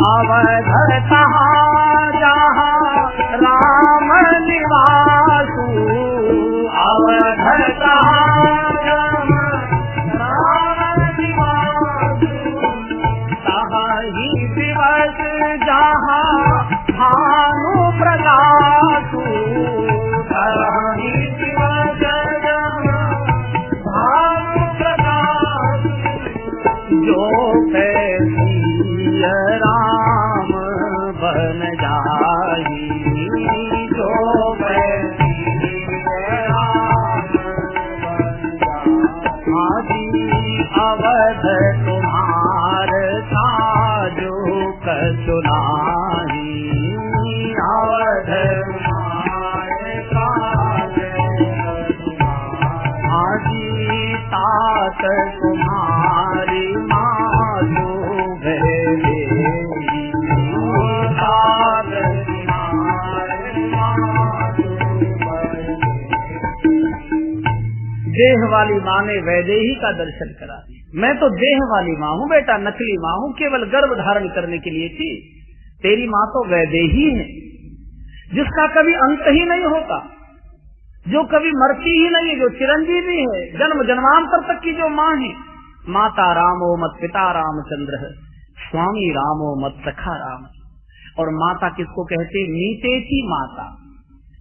अवध तहाँ जहाँ राम निवासु, अवध तहाँ जहाँ राम निवासु, तहाँ ही दिवस जहाँ भानु प्रकाशु, तहाँ ही दिवस जहाँ भानु प्रकाशु, जो राम बन जाई, जो राम बन जाई, अवध तुम्हार साजो कसुनाही, अवध तुम्हारे आजी तात तुम्हारी माधु देह वाली माँ ने वैदेही का दर्शन करा। मैं तो देह वाली माँ हूँ बेटा, नकली माँ हूँ, केवल गर्भ धारण करने के लिए थी। तेरी माँ तो वैदेही है, जिसका कभी अंत ही नहीं होता, जो कभी मरती ही नहीं है, जो चिरंजीवी है, जन्म जन्मांतर तक की जो माँ है। माता रामो मत पिता रामचंद्र है, स्वामी रामो मत सखा राम। और माता किसको कहते? मीते की माता,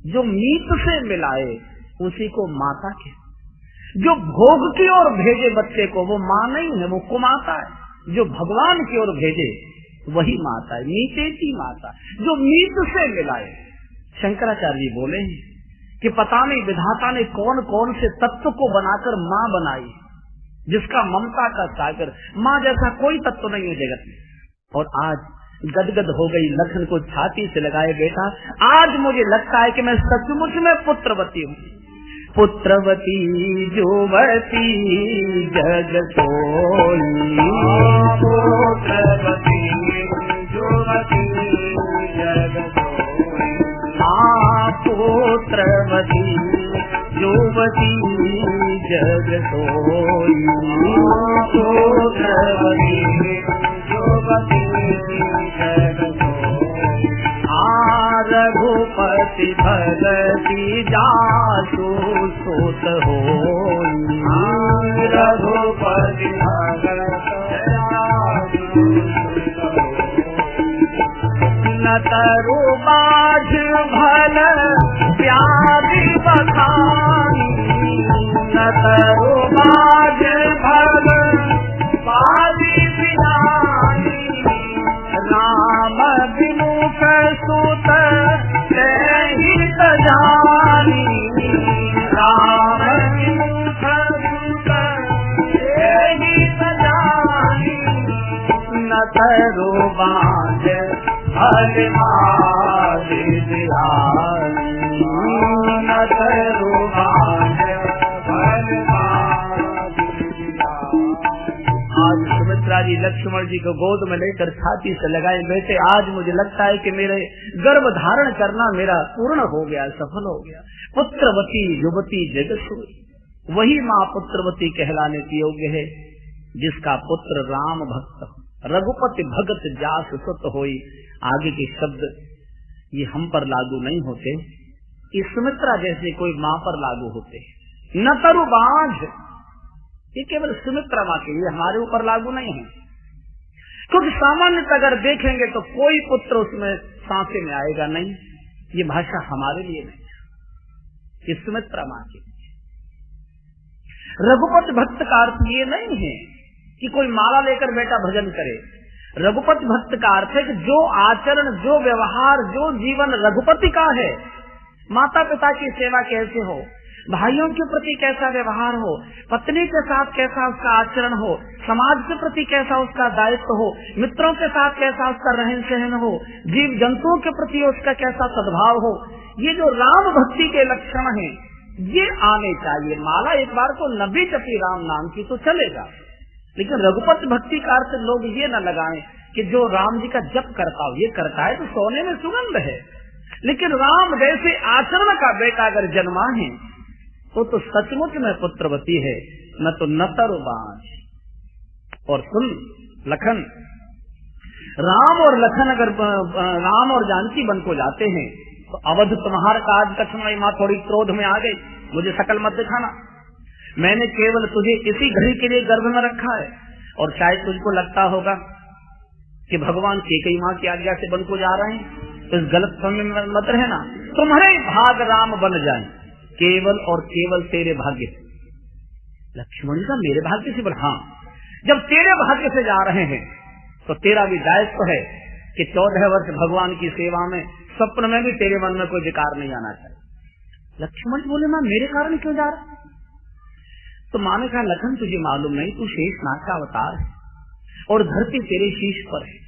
जो मीत से मिलाए उसी को माता कहते। जो भोग की ओर भेजे बच्चे को वो माँ नहीं है, वो कुमाता है। जो भगवान की ओर भेजे वही माता है, मीते की माता, जो मीत से मिलाए। शंकराचार्य जी बोले हैं कि पता नहीं विधाता ने कौन कौन से तत्व को बनाकर माँ बनाई, जिसका ममता का सागर। माँ जैसा कोई तत्व नहीं है जगत में। और आज गदगद हो गई, लखन को छाती से लगाए, बेटा आज मुझे लगता है कि मैं सचमुच में पुत्रवती हूँ। पुत्रवती जुवती जग सोई, पुत्रवती जुवती जग सोई, पुत्रवती जुवती जग सोई, पुत्रवती जुवती जग सोई। रघुपति भगति जासु सुत होई, रघुपति भगति न तरु बाझ भल प्यारी बखानी, न तरु बाझ भल पाली बिनानी। राम विमुख सुत हित जानी, राम विमुख सुत हित जानी। न तरु बाझ भल मारि दियानी, न तरु बाझ भल मारि दियानी। आज सुमित्रा जी लक्ष्मण जी को गोद में लेकर छाती से लगाए, बेटे आज मुझे लगता है कि मेरे गर्भ धारण करना मेरा पूर्ण हो गया, सफल हो गया। पुत्रवती युवती जगसोई, वही माँ पुत्रवती कहलाने की योग्य है जिसका पुत्र राम भक्त, रघुपति भगत जास सुत होई। आगे के शब्द ये हम पर लागू नहीं होते, इस सुमित्रा जैसे कोई माँ पर लागू होते। न तरु बाझ, ये केवल सुमित्रा माँ के लिए, हमारे ऊपर लागू नहीं है। क्योंकि सामान्य अगर देखेंगे तो कोई पुत्र उसमें सांसे में आएगा नहीं, ये भाषा हमारे लिए नहीं, ये सुमित्रा माँ के लिए। रघुपति भक्त का अर्थ ये नहीं है कि कोई माला लेकर बेटा भजन करे। रघुपति भक्त का अर्थ है कि जो आचरण, जो व्यवहार, जो जीवन रघुपति का है, माता पिता की सेवा कैसे हो, भाइयों के प्रति कैसा व्यवहार हो, पत्नी के साथ कैसा उसका आचरण हो, समाज के प्रति कैसा उसका दायित्व हो, मित्रों के साथ कैसा उसका रहन सहन हो, जीव जंतुओं के प्रति उसका कैसा सद्भाव हो, ये जो राम भक्ति के लक्षण हैं ये आने चाहिए। माला एक बार तो नबी जपी राम नाम की तो चलेगा, लेकिन रघुपति भक्ति का अर्थ लोग ये न लगाएं कि जो राम जी का जप करता हो, ये करता है तो सोने में सुगंध है, लेकिन राम जैसे आचरण का बेटा अगर जन्मा है तो सचमुच में पुत्रवती है, न तो नतर बांझ। और सुन लखन, राम और लखन अगर राम और जानकी वन को जाते हैं तो अवध तुम्हार काज कछुमाई माँ थोड़ी क्रोध में आ गई, मुझे शकल मत दिखाना, मैंने केवल तुझे इसी घड़ी के लिए गर्भ में रखा है। और शायद तुझको लगता होगा कि भगवान केकई माँ की आज्ञा से वन को जा रहे हैं, तो इस गलत समय में मत रहना, तुम्हारे भाग राम बन जाए केवल और केवल तेरे भाग्य से। लक्ष्मण का मेरे भाग्य से बोला, हाँ, जब तेरे भाग्य से जा रहे हैं तो तेरा भी दायित्व है कि 14 वर्ष भगवान की सेवा में स्वप्न में भी तेरे मन में कोई विकार नहीं आना चाहिए। लक्ष्मण बोले, मां मेरे कारण क्यों जा रहा? तो मां ने कहा, लखन तुझे मालूम नहीं, तू शेषनाग का अवतार है और धरती तेरे शीश पर है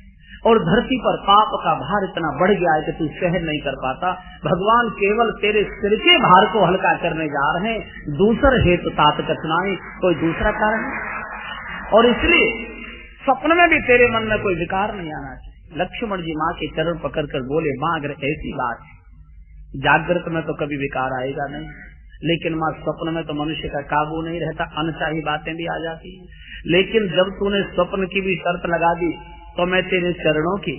और धरती पर पाप का भार इतना बढ़ गया है कि तू सहन नहीं कर पाता। भगवान केवल तेरे सिर के भार को हल्का करने जा रहे हैं, दूसर हेतु तात कठिनाई कोई दूसरा कारण है और इसलिए स्वप्न में भी तेरे मन में कोई विकार नहीं आना चाहिए। लक्ष्मण जी माँ के चरण पकड़कर बोले, माँ अगर ऐसी बात है, जागृत में तो कभी विकार आएगा नहीं, लेकिन माँ स्वप्न में तो मनुष्य का काबू नहीं रहता, अनचाही बातें भी आ जाती है। लेकिन जब तूने स्वप्न की भी शर्त लगा दी तो मैं तेरे चरणों की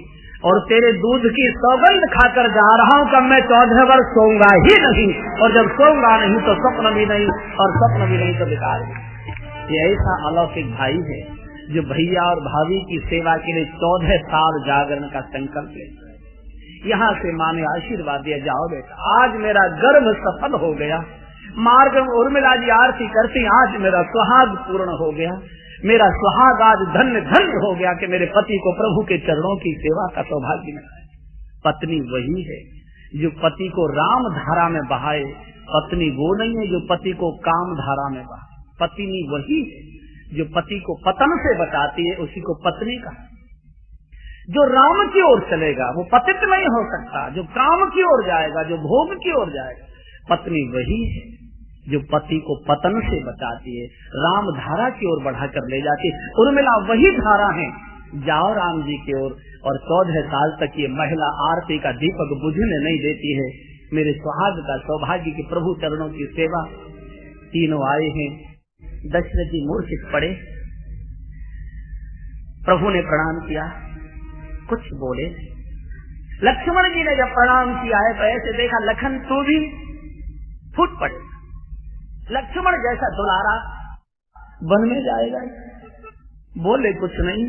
और तेरे दूध की सौगंध खाकर जा रहा हूँ कि मैं 14 वर्ष सोऊंगा ही नहीं, और जब सोऊंगा नहीं तो स्वप्न भी नहीं, और स्वप्न भी नहीं तो विकार भी। ये ऐसा अलौकिक भाई है जो भैया और भाभी की सेवा के लिए 14 साल जागरण का संकल्प लेता है। यहाँ से माँ ने आशीर्वाद दिया, जाओ बेटा, आज मेरा गर्भ सफल हो गया। मार्ग में उर्मिला जी आरती करती, आज मेरा सुहाग पूर्ण हो गया, मेरा सुहाग आज धन्य धन्य हो गया कि मेरे पति को प्रभु के चरणों की सेवा का सौभाग्य मिला है। पत्नी वही है जो पति को राम धारा में बहाए, पत्नी वो नहीं है जो पति को काम धारा में बहाए। पत्नी वही है जो पति को पतन से बचाती है, उसी को पत्नी का। जो राम की ओर चलेगा वो पतित नहीं हो सकता, जो काम की ओर जाएगा, जो भोग की ओर जाएगा। पत्नी वही है जो पति को पतन से बचाती है, राम धारा की ओर बढ़ाकर ले जाती है। उर्मिला वही धारा है, जाओ राम जी की ओर। और 14 साल तक ये महिला आरती का दीपक बुझने नहीं देती है। मेरे सुहाग का सौभाग्य की प्रभु चरणों की सेवा। तीनों आए हैं, दशरथ जी मूर्छित पड़े, प्रभु ने प्रणाम किया, कुछ बोले। लक्ष्मण जी ने जब प्रणाम किया है तो ऐसे देखा, लखन तू भी फूट पड़े। लक्ष्मण जैसा दुलारा वन में जाएगा, बोले कुछ नहीं,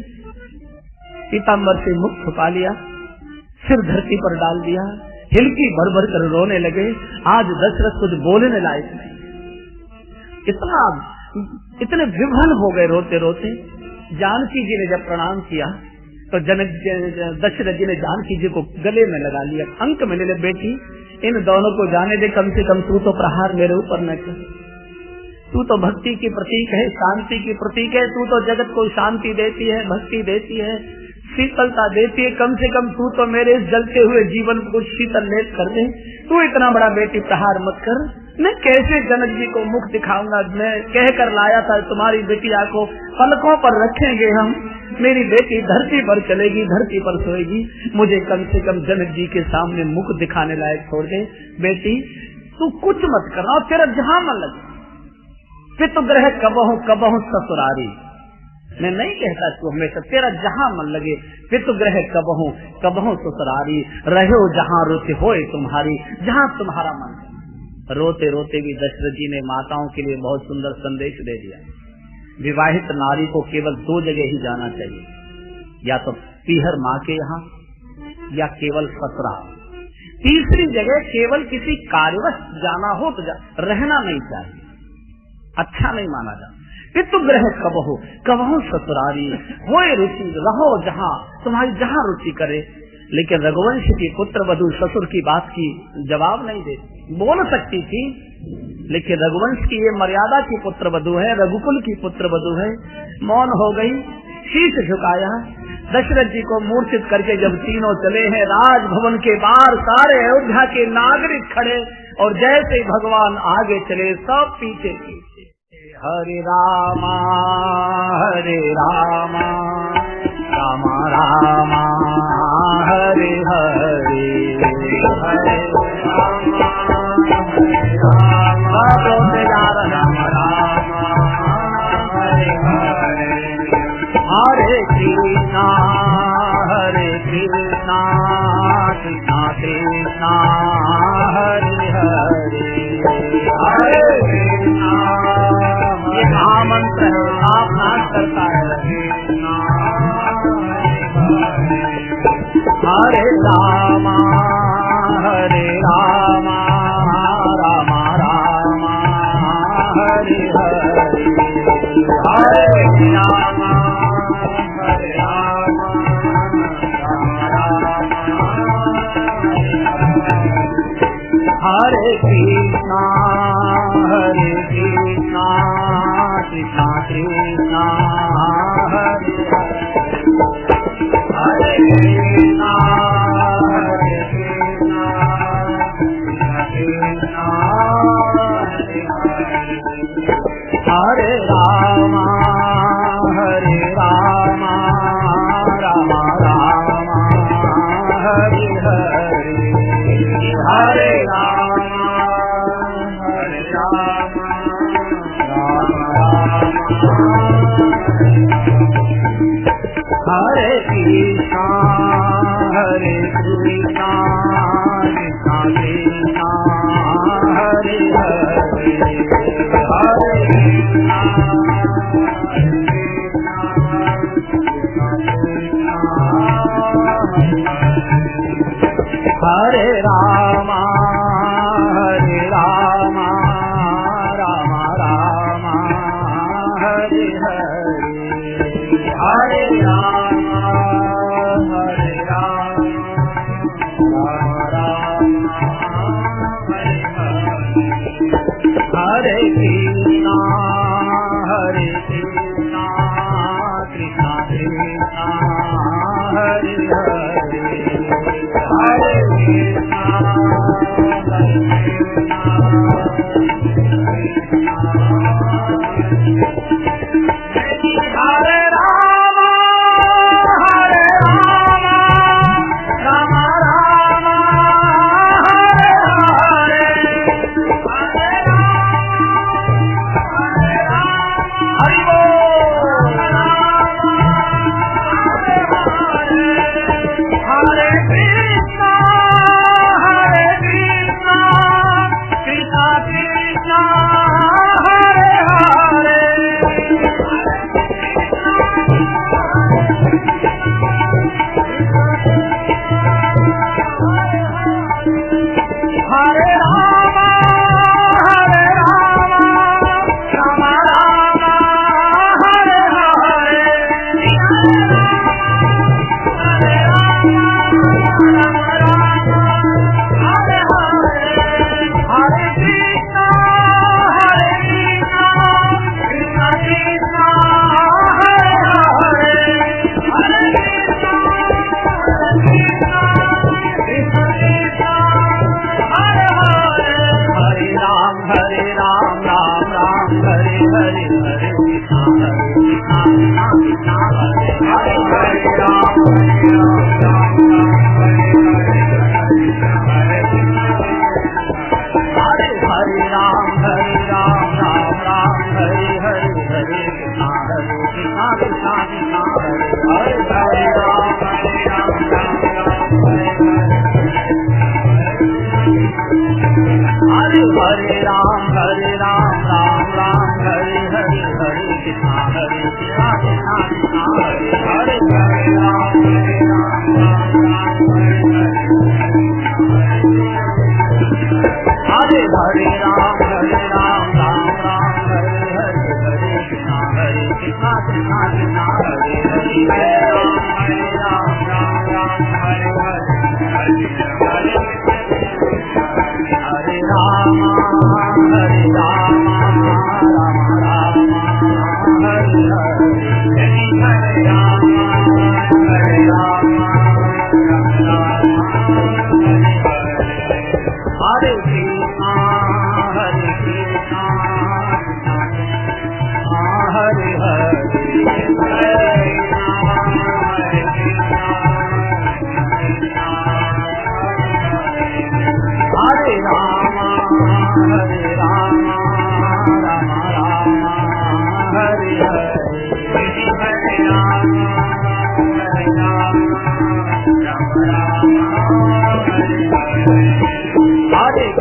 पीताम्बर से मुख छुपा लिया, सिर धरती पर डाल दिया, हिलकी भर भर कर रोने लगे। आज दशरथ कुछ बोलने लायक नहीं, इतने विभ्रम हो गए रोते रोते। जानकी जी ने जब प्रणाम किया तो दशरथ जी ने जानकी जी को गले में लगा लिया, अंक में ले ले, बेटी इन दोनों को जाने दे, कम से कम तू तो प्रहार मेरे ऊपर न कर। तू तो भक्ति की प्रतीक है, शांति की प्रतीक है, तू तो जगत को शांति देती है, भक्ति देती है, शीतलता देती है, कम से कम तू तो मेरे इस जलते हुए जीवन को शीतल लेप कर दे। तू इतना बड़ा बेटी प्रहार मत कर। मैं कैसे जनक जी को मुख दिखाऊंगा? मैं कह कर लाया था तुम्हारी बेटिया को पलकों पर रखेंगे हम, मेरी बेटी धरती पर चलेगी, धरती पर सोएगी, मुझे कम से कम जनक जी के सामने मुख दिखाने लायक छोड़ दे। बेटी तू कुछ मत करना, तेरा जहां मन लगे। पितृग्रह कबहु कबहु ससुरारी, मैं नहीं कहता तू हमेशा, तेरा जहां मन लगे। पितृग्रह कबहु कबहु ससुरारी, रहो जहां रुचि होए तुम्हारी, जहां तुम्हारा मन। रोते रोते भी दशरथ जी ने माताओं के लिए बहुत सुंदर संदेश दे दिया। विवाहित नारी को केवल 2 जगह ही जाना चाहिए, या तो पीहर माँ के यहाँ या केवल ससुराल। तीसरी जगह केवल किसी कार्यवश जाना हो तो रहना नहीं चाहिए, अच्छा नहीं माना जाता। पितृग्रह कबहु कबहु ससुरारी, होए रुचि, रहो जहाँ तुम्हारी जहाँ रुचि करे। लेकिन रघुवंश की पुत्र वधू ससुर की बात की जवाब नहीं देती। बोल सकती थी, लेकिन रघुवंश की ये मर्यादा की पुत्र वधू है, रघुकुल की पुत्र वधू है, मौन हो गई, शीश झुकाया। दशरथ जी को मूर्छित करके जब तीनों चले हैं राजभवन के बाहर, सारे अयोध्या के नागरिक खड़े, और जैसे भगवान आगे चले सब पीछे पीछे। हरे रामा रामा रामा हरे हरे, हरे रामा राम हरे हरे, हरे कृष्णा हरे कृष्णा हरे हरे हरे कृष्णा। ये महामंत्र है, आप नाश करता है। हरे रामा रामा रामा हरे हरे हरे रामा हरे कृष्णा कृष्णा कृष्णा हरे हरे कृष्णा कृष्णा हरे रामा रामा रामा हरे हरे हरे रामा हरे कृष्णा कृष्णा कृष्णा हरे हरे हरे हरे रामा रामा रामा हरे हरे हरे रामा हरे कृष्णा कृष्णा कृष्णा हरे हरे हरे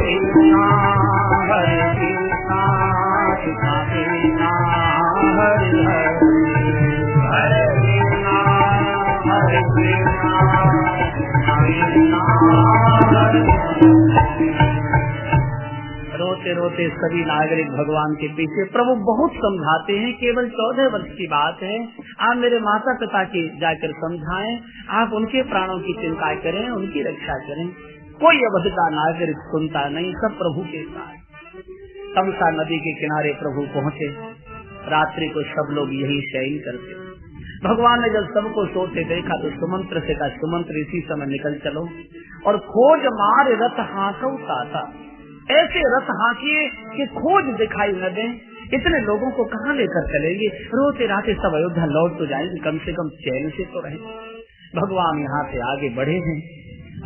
कृष्णा हरे कृष्णा कृष्णा कृष्णा हरे हरे हरे कृष्णा हरे कृष्णा कृष्णा हरे हरे। रोते रोते सभी नागरिक भगवान के पीछे। प्रभु बहुत समझाते हैं, केवल 14 वर्ष की बात है, आप मेरे माता पिता की जाकर समझाएं, आप उनके प्राणों की चिंता करें, उनकी रक्षा करें। कोई अवध का नागरिक सुनता नहीं, सब प्रभु के साथ। तमसा नदी के किनारे प्रभु पहुँचे। रात्रि को सब लोग यही शयन करते। भगवान ने जब सबको सोते देखा तो सुमंत्र से कहा, सुमंत्र इसी समय निकल चलो और खोज मार रथ हाथों साथा, ऐसे रथ हाकिए कि खोज दिखाई न दे। इतने लोगों को कहाँ लेकर चलेंगे? रोते राते सब अयोध्या लौट तो जाएंगे, कम से कम चैन से तो रहे। भगवान यहाँ से आगे बढ़े हैं।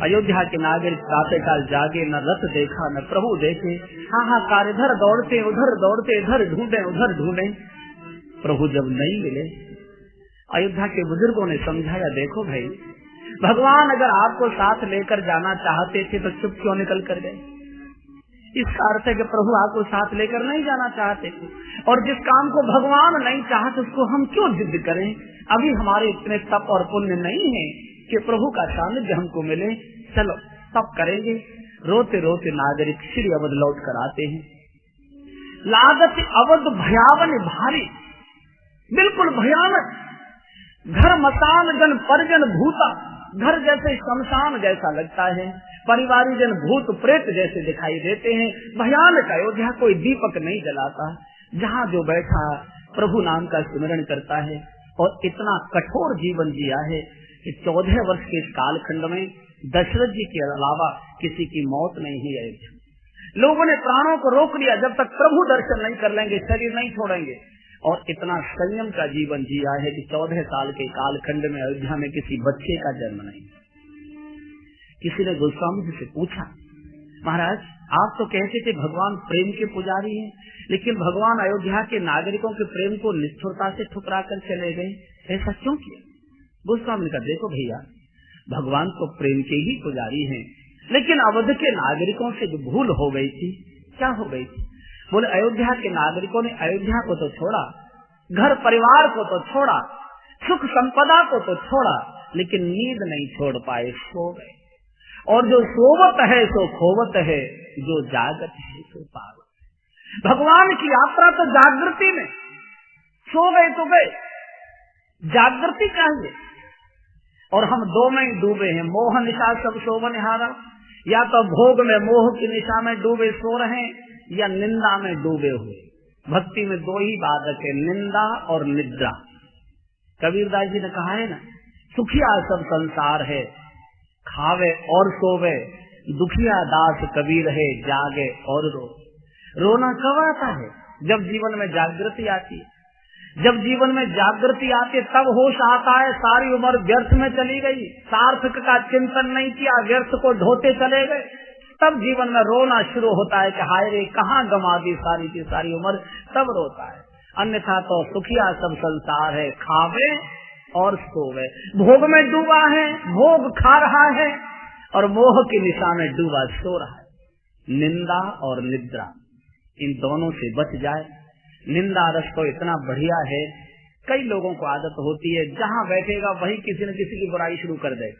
अयोध्या के नागरिक प्रातः काल जागे, न रथ देखा न प्रभु देखे। हाहाकार, इधर दौड़ते उधर दौड़ते, इधर ढूंढे उधर ढूंढे, प्रभु जब नहीं मिले। अयोध्या के बुजुर्गों ने समझाया, देखो भाई, भगवान अगर आपको साथ लेकर जाना चाहते थे तो चुप क्यों निकल कर गए? इसका अर्थ है कि प्रभु आपको साथ लेकर नहीं जाना चाहते थे, और जिस काम को भगवान नहीं चाहते उसको हम क्यों जिद करें? अभी हमारे इतने तप और पुण्य नहीं है कि प्रभु का सानिध्य हमको मिले, चलो तप करेंगे। रोते रोते नागरिक श्री अवध लौट कर आते हैं। लागत अवध भयावन भारी, बिल्कुल भयानक। घर मसान जन परिजन भूता, घर जैसे शमशान जैसा लगता है, परिवारी जन भूत प्रेत जैसे दिखाई देते हैं। भयानक अयोध्या, कोई दीपक नहीं जलाता। जहाँ जो बैठा प्रभु नाम का स्मरण करता है, और इतना कठोर जीवन जिया है कि 14 वर्ष के इस कालखंड में दशरथ जी के अलावा किसी की मौत नहीं हुई अयोध्या। लोगों ने प्राणों को रोक लिया, जब तक प्रभु दर्शन नहीं कर लेंगे शरीर नहीं छोड़ेंगे। और इतना संयम का जीवन जिया है कि 14 साल के कालखंड में अयोध्या में किसी बच्चे का जन्म नहीं। किसी ने गोस्वामी जी से पूछा, महाराज आप तो कहते थे भगवान प्रेम के पुजारी हैं, लेकिन भगवान अयोध्या के नागरिकों के प्रेम को निष्ठुरता से ठुकरा कर चले गए, ऐसा क्यों किया? गोस्वामी का, देखो भैया, भगवान तो प्रेम के ही पुजारी हैं, लेकिन अवध के नागरिकों से जो भूल हो गई थी, क्या हो गई थी? बोले अयोध्या के नागरिकों ने अयोध्या को तो छोड़ा, घर परिवार को तो छोड़ा, सुख संपदा को तो छोड़ा, लेकिन नींद नहीं छोड़ पाए, सो गए। और जो सोवत है सो खोवत है, जो जागत है सो पावत। भगवान की यात्रा तो जागृति में, सो गए तो गए, जागृति चाहिए। और हम दो में ही डूबे हैं, मोह निशा सब शोभन हारा। या तो भोग में मोह की निशा में डूबे सो रहे हैं, या निंदा में डूबे हुए। भक्ति में दो ही बाधक है, निंदा और निद्रा। कबीरदास जी ने कहा है ना, सुखिया सब संसार है, खावे और सोवे, दुखिया दास कबीर है, जागे और रो। रोना कब आता है? जब जीवन में जागृति आती है। जब जीवन में जागृति आती है तब होश आता है। सारी उम्र व्यर्थ में चली गई, सार्थक का चिंतन नहीं किया, व्यर्थ को ढोते चले गए, तब जीवन में रोना शुरू होता है कि हाय रे कहाँ गंवा दी सारी की सारी उम्र, तब रोता है। अन्यथा तो सुखिया सब संसार है, खावे और सोवे। भोग में डूबा है, भोग खा रहा है, और मोह की निशा में डूबा सो रहा है। निंदा और निद्रा, इन दोनों से बच जाए। निंदा रस तो इतना बढ़िया है, कई लोगों को आदत होती है, जहाँ बैठेगा वही किसी न किसी की बुराई शुरू कर दे।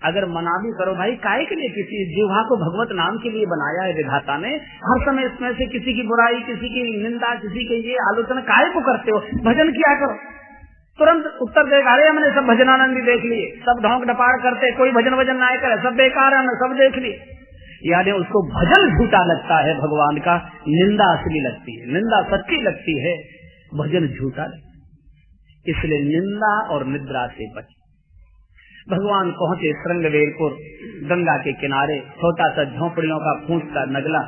अगर मना भी करो, भाई काहे के लिए? किसी जीवा को भगवत नाम के लिए बनाया है विधाता ने, हर समय इसमें से किसी की बुराई, किसी की निंदा, किसी की ये आलोचना काहे को करते हो? भजन किया करो। तुरंत उत्तर देगा, अरे हमने सब भजनानंदी देख लिए, सब ढोंक डपाड़ करते, कोई भजन वजन ना करे, सब बेकार है, हमने सब देख लिए। यानी उसको भजन झूठा लगता है भगवान का, निंदा असली लगती है, निंदा सच्ची लगती है, भजन झूठा लगता है। इसलिए निंदा और निद्रा से बच। भगवान पहुंचे श्रृंगवेरपुर, गंगा के किनारे, छोटा सा झोपड़ियों का फूंस का नगला।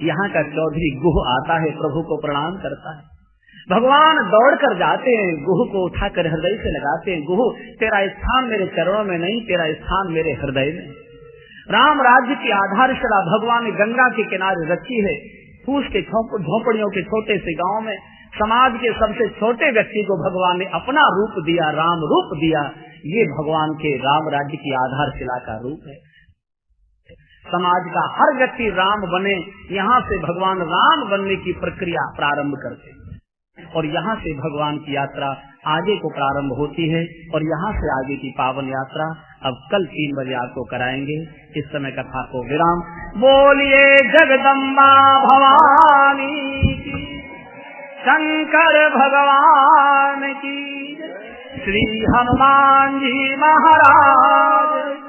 यहाँ का चौधरी गुह आता है, प्रभु को प्रणाम करता है। भगवान दौड़ कर जाते हैं, गुह को उठाकर हृदय से लगाते हैं। गुह, तेरा स्थान मेरे चरणों में नहीं, तेरा स्थान मेरे हृदय में। राम राज्य की आधारशिला भगवान ने गंगा के किनारे रखी है। फूस के झोपड़ियों के छोटे से गांव में समाज के सबसे छोटे व्यक्ति को भगवान ने अपना रूप दिया, राम रूप दिया। ये भगवान के राम राज्य की आधारशिला का रूप है। समाज का हर व्यक्ति राम बने, यहाँ से भगवान राम बनने की प्रक्रिया प्रारंभ करते और यहाँ से भगवान की यात्रा आगे को प्रारंभ होती है। और यहाँ से आगे की पावन यात्रा अब कल 3 बजे आपको कराएंगे। इस समय कथा को विराम। बोलिए जगदम्बा भवानी की, शंकर भगवान की, श्री हनुमान जी महाराज।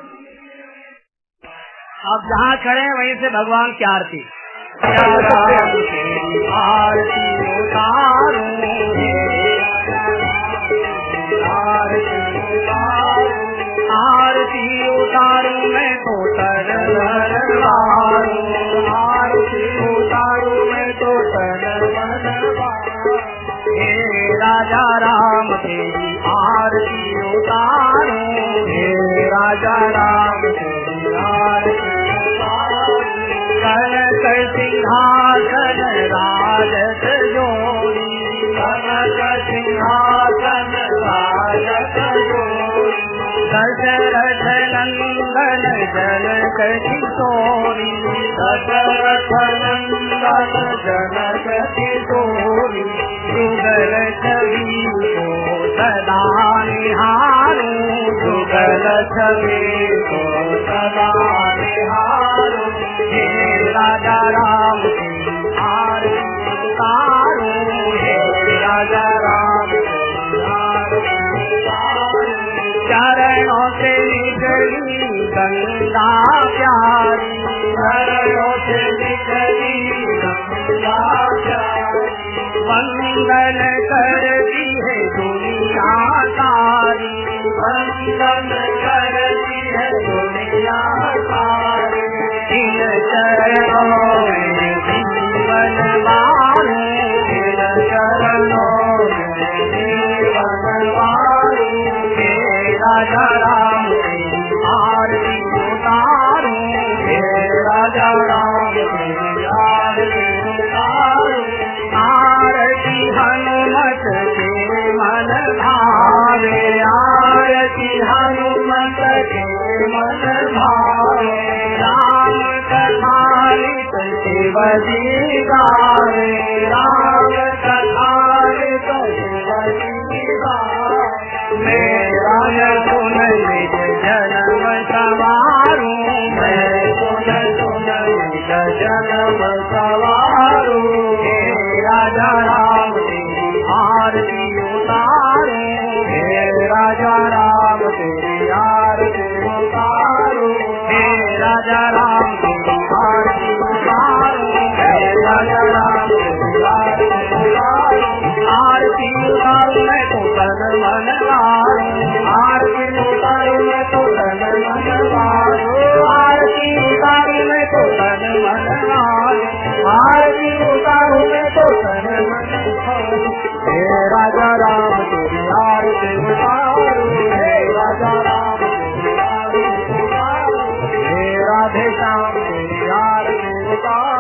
अब जहाँ खड़े वहीं से भगवान की आरती आरती उतारो, आरती उतारू मैं तो तरवारू, आरती उतारू मैं तो तरवारू। हे राजा राम तेरी आरती उतारू, हे राजा राम तेरी आरती उतारू। कनक सिंहासन राजत जोड़ी, कनक सिंहासन राजत जोड़ी। दशरथ नंदन जनक किशोरी, दशरथ नंदन जनक किशोरी। जुगल छवि को सदा निहारू, जुगल छवि को सदा निहारू। हे राजा राम तेरी आरती उतारू, हे राजा राम तेरी आरती उतारू। चरणों से निकली गंगा प्यारी, चरणों से निकली गंगा प्यारी। वंदन करती है दुनिया सारी, वंदन करती है दुनिया सारी। इन चरणों में जीवन वारू, इन चरणों में जीवन वारू। हे राजा राम तेरी आरती उतारू, हे राजा राम तेरी आरती उतारू। आरती हनुमत के मन भावे, आरती हनुमत के मन भावे। राम कथालित शिव जी गावे, राम कथालित शिव जी गावे। मेरा सुन निज जन्म सवारू, मैं सुन निज जन्म सवारू। हे राजा राम तेरी आरती उतारू, हे राजा राम तेरी आरती उतारू। हे राजा राम तेरी आरती उतारू, हे राजा राम तेरी आरती उतारू। आरती उतारू मैं तो तन मन लारू, आरती उतारू मैं तो तन मन लारू। आरती उतारू मैं तो तन मन लारू, आरती उतारू मैं तो तन मन लारू। हे राजा राम तेरी आरती उतारू, हे राजा राम तेरी आरती उतारू। हे राधे श्याम तेरी आरती उतारू।